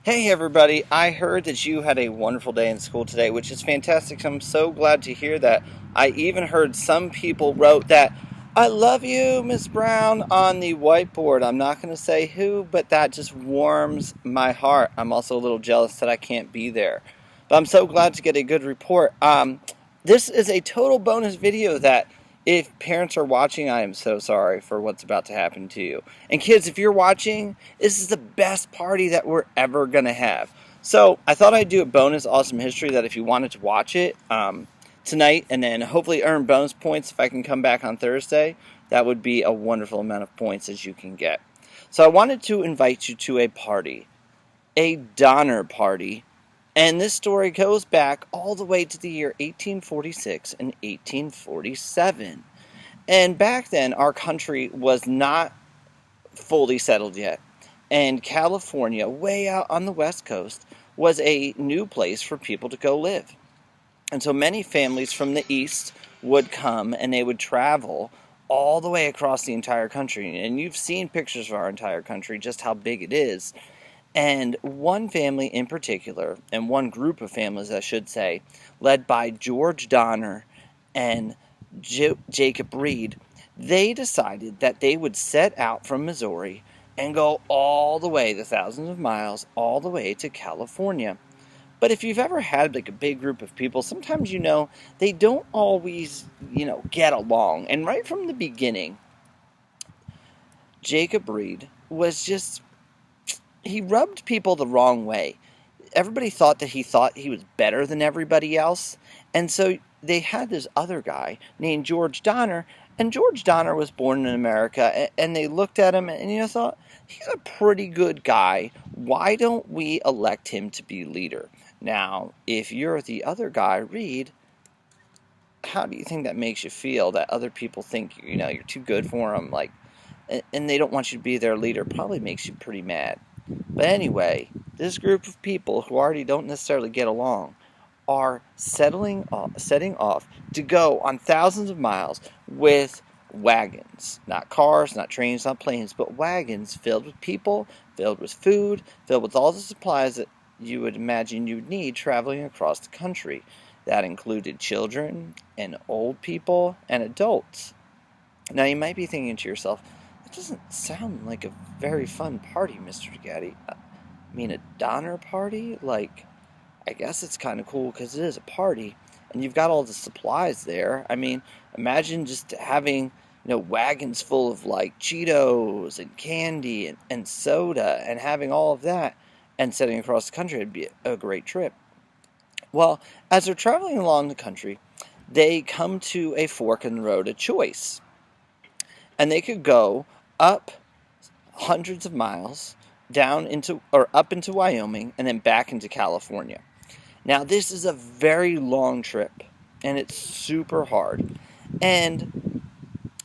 Hey everybody, I heard that you had a wonderful day in school today, which is fantastic. I'm so glad to hear that. I even heard some people wrote that I love you, Miss Brown, on the whiteboard. I'm not going to say who, but that just warms my heart. I'm also a little jealous that I can't be there. But I'm so glad to get a good report. This is a total bonus video that if parents are watching, I am so sorry for what's about to happen to you. And kids, if you're watching, this is the best party that we're ever going to have. So I thought I'd do a bonus awesome history that if you wanted to watch it tonight and then hopefully earn bonus points if I can come back on Thursday, that would be a wonderful amount of points as you can get. So I wanted to invite you to a party, a Donner Party. And this story goes back all the way to the year 1846 and 1847. And back then, our country was not fully settled yet. And California, way out on the West Coast, was a new place for people to go live. And so many families from the East would come and they would travel all the way across the entire country. And you've seen pictures of our entire country, just how big it is. And one family in particular, and one group of families, I should say, led by George Donner and Jacob Reed, they decided that they would set out from Missouri and go all the way, the thousands of miles, all the way to California. But if you've ever had like a big group of people, sometimes they don't always, get along. And right from the beginning, Jacob Reed was just he rubbed people the wrong way. Everybody thought that he was better than everybody else. And so they had this other guy named George Donner, and George Donner was born in America, and they looked at him and thought, he's a pretty good guy. Why don't we elect him to be leader? Now, if you're the other guy, Reed, how do you think that makes you feel that other people think you're too good for them, and they don't want you to be their leader? Probably makes you pretty mad. But anyway, this group of people who already don't necessarily get along are setting off to go on thousands of miles with wagons. Not cars, not trains, not planes, but wagons filled with people, filled with food, filled with all the supplies that you would imagine you'd need traveling across the country. That included children and old people and adults. Now you might be thinking to yourself, that doesn't sound like a very fun party, Mr. Gaddy. I mean, a Donner Party? I guess it's kind of cool because it is a party, and you've got all the supplies there. I mean, imagine just having, wagons full of, Cheetos and candy and soda and having all of that and setting across the country. It'd be a great trip. Well, as they're traveling along the country, they come to a fork in the road, a choice. And they could go up hundreds of miles down into or up into Wyoming and then back into California. Now this is a very long trip and it's super hard. And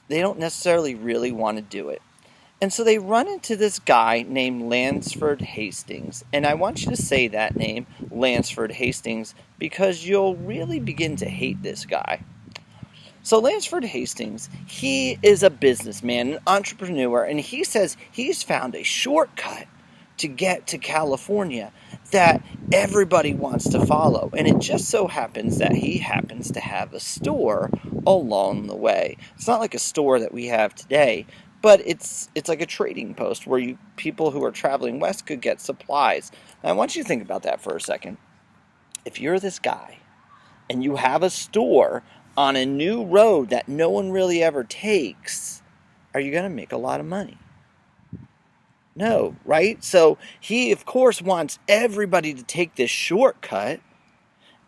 they don't necessarily really want to do it. And so they run into this guy named Lansford Hastings. And I want you to say that name, Lansford Hastings, because you'll really begin to hate this guy. So Lansford Hastings, he is a businessman, an entrepreneur, and he says he's found a shortcut to get to California that everybody wants to follow. And it just so happens that he happens to have a store along the way. It's not like a store that we have today, but it's like a trading post where people who are traveling west could get supplies. Now I want you to think about that for a second. If you're this guy and you have a store on a new road that no one really ever takes, are you going to make a lot of money? No, right? So he, of course, wants everybody to take this shortcut,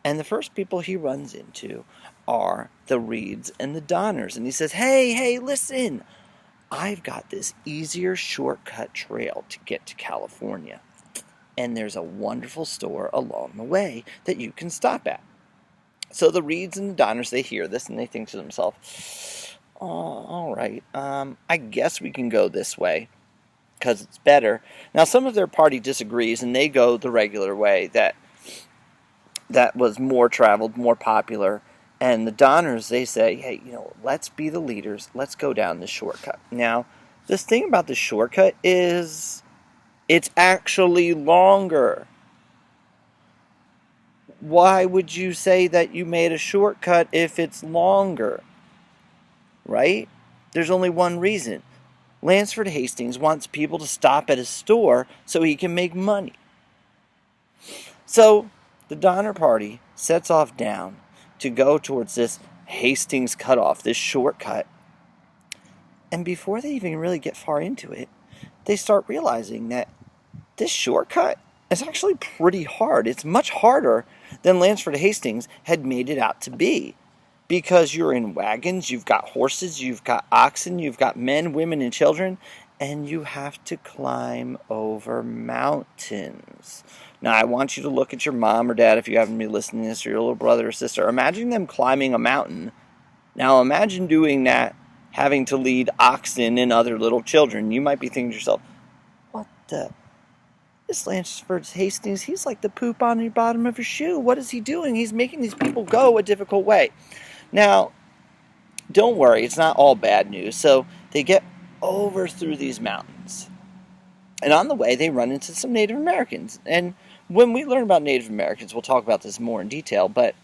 and the first people he runs into are the Reeds and the Donners. And he says, hey, listen, I've got this easier shortcut trail to get to California, and there's a wonderful store along the way that you can stop at. So the Reeds and the Donners, they hear this and they think to themselves, oh, all right, I guess we can go this way because it's better. Now, some of their party disagrees and they go the regular way that was more traveled, more popular. And the Donners, they say, hey, let's be the leaders. Let's go down this shortcut. Now, this thing about the shortcut is It's actually longer. Why would you say that you made a shortcut if it's longer? Right? There's only one reason. Lansford Hastings wants people to stop at his store so he can make money. So the Donner Party sets off down to go towards this Hastings cutoff, this shortcut. And before they even really get far into it, they start realizing that this shortcut is actually pretty hard. It's much harder than Lansford Hastings had made it out to be. Because you're in wagons, you've got horses, you've got oxen, you've got men, women, and children, and you have to climb over mountains. Now, I want you to look at your mom or dad if you haven't been listening to this, or your little brother or sister. Imagine them climbing a mountain. Now, imagine doing that, having to lead oxen and other little children. You might be thinking to yourself, what the? This Lansford Hastings, he's like the poop on the bottom of your shoe. What is he doing? He's making these people go a difficult way. Now, don't worry, it's not all bad news. So they get over through these mountains. And on the way, they run into some Native Americans. And when we learn about Native Americans, we'll talk about this more in detail, but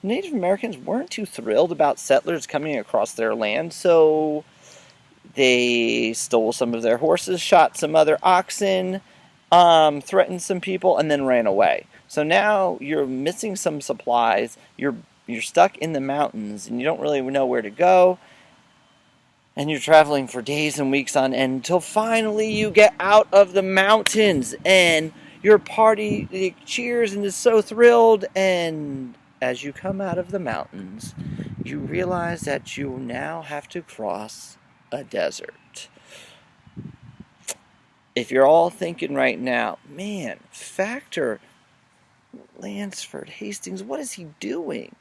Native Americans weren't too thrilled about settlers coming across their land, so they stole some of their horses, shot some other oxen, threatened some people, and then ran away. So now you're missing some supplies, you're stuck in the mountains, and you don't really know where to go, and you're traveling for days and weeks on end until finally you get out of the mountains, and your party cheers and is so thrilled, and as you come out of the mountains, you realize that you now have to cross a desert. If you're all thinking right now, man, Factor Lansford Hastings, what is he doing?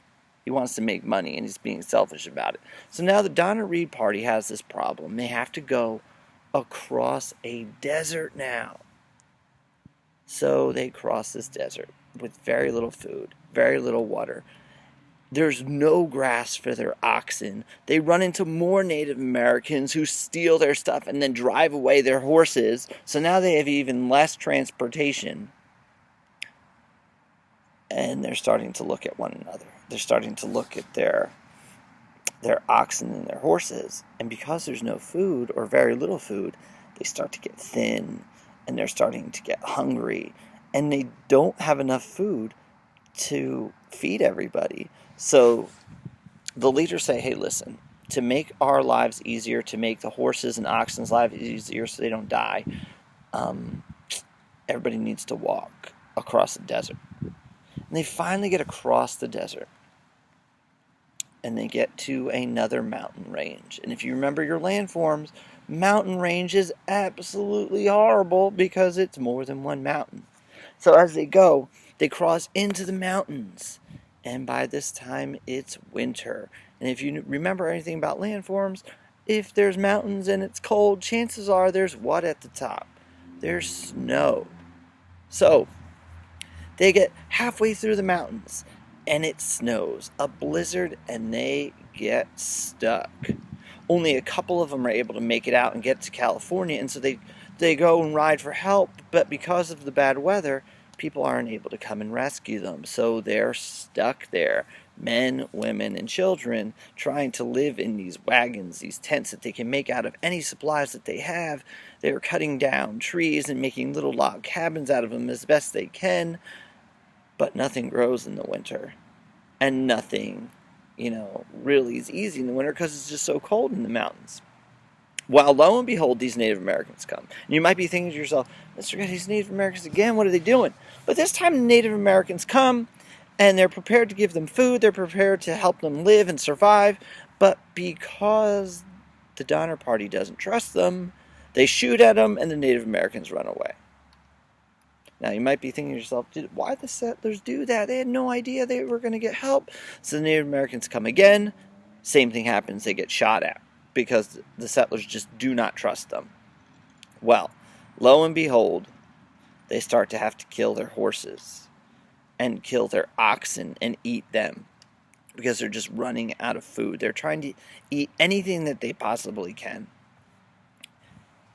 He wants to make money and he's being selfish about it. So now the Donner Reed Party has this problem. They have to go across a desert now. So they cross this desert with very little food, very little water. There's no grass for their oxen. They run into more Native Americans who steal their stuff and then drive away their horses. So now they have even less transportation. And they're starting to look at one another. They're starting to look at their oxen and their horses. And because there's no food or very little food, they start to get thin and they're starting to get hungry. And they don't have enough food to feed everybody. So the leaders say, hey, listen, to make our lives easier, to make the horses and oxen's lives easier so they don't die, everybody needs to walk across the desert. And they finally get across the desert. And they get to another mountain range. And if you remember your landforms, mountain range is absolutely horrible because it's more than one mountain. So as they go, they cross into the mountains. And by this time, it's winter. And if you remember anything about landforms, if there's mountains and it's cold, chances are there's what at the top? There's snow. So they get halfway through the mountains, and it snows, a blizzard, and they get stuck. Only a couple of them are able to make it out and get to California, and so they go and ride for help, but because of the bad weather, people aren't able to come and rescue them, so they're stuck there. Men, women, and children trying to live in these wagons, these tents that they can make out of any supplies that they have. They're cutting down trees and making little log cabins out of them as best they can. But nothing grows in the winter. And nothing, really is easy in the winter because it's just so cold in the mountains. Well, lo and behold, these Native Americans come. And you might be thinking to yourself, Mr. God, these Native Americans again, what are they doing? But this time the Native Americans come, and they're prepared to give them food. They're prepared to help them live and survive. But because the Donner Party doesn't trust them, they shoot at them, and the Native Americans run away. Now, you might be thinking to yourself, why the settlers do that? They had no idea they were going to get help. So the Native Americans come again. Same thing happens. They get shot at because the settlers just do not trust them. Well, lo and behold, they start to have to kill their horses and kill their oxen and eat them because they're just running out of food. They're trying to eat anything that they possibly can.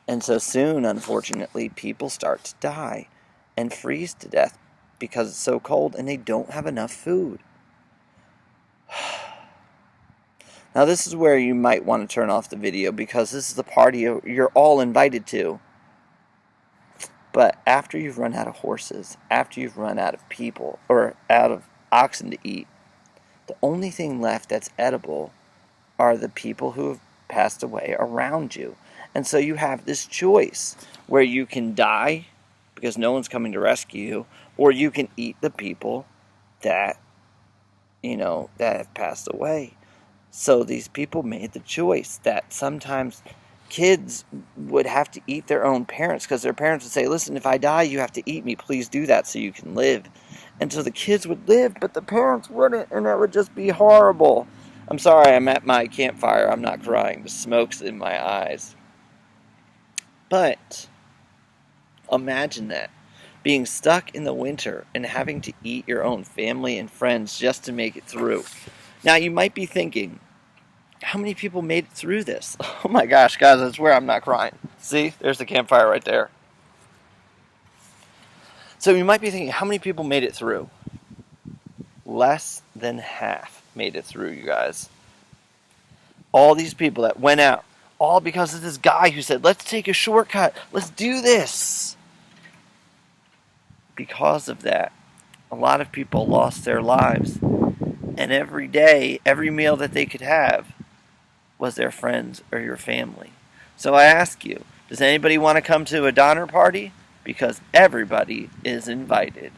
And so soon, unfortunately, people start to die and freeze to death because it's so cold and they don't have enough food. Now this is where you might want to turn off the video because this is the party you're all invited to. But after you've run out of horses, after you've run out of people, or out of oxen to eat, the only thing left that's edible are the people who have passed away around you. And so you have this choice where you can die because no one's coming to rescue you, or you can eat the people that, that have passed away. So these people made the choice that sometimes kids would have to eat their own parents because their parents would say, listen, if I die, you have to eat me. Please do that so you can live. And so the kids would live, but the parents wouldn't, and that would just be horrible. I'm sorry, I'm at my campfire. I'm not crying. The smoke's in my eyes. But imagine that. Being stuck in the winter and having to eat your own family and friends just to make it through. Now, you might be thinking, how many people made it through this? Oh my gosh, guys, I swear I'm not crying. See, there's the campfire right there. So you might be thinking, how many people made it through? Less than half made it through, you guys. All these people that went out, all because of this guy who said, let's take a shortcut. Let's do this. Because of that, a lot of people lost their lives. And every day, every meal that they could have was their friends or your family. So I ask you, does anybody want to come to a Donner Party? Because everybody is invited.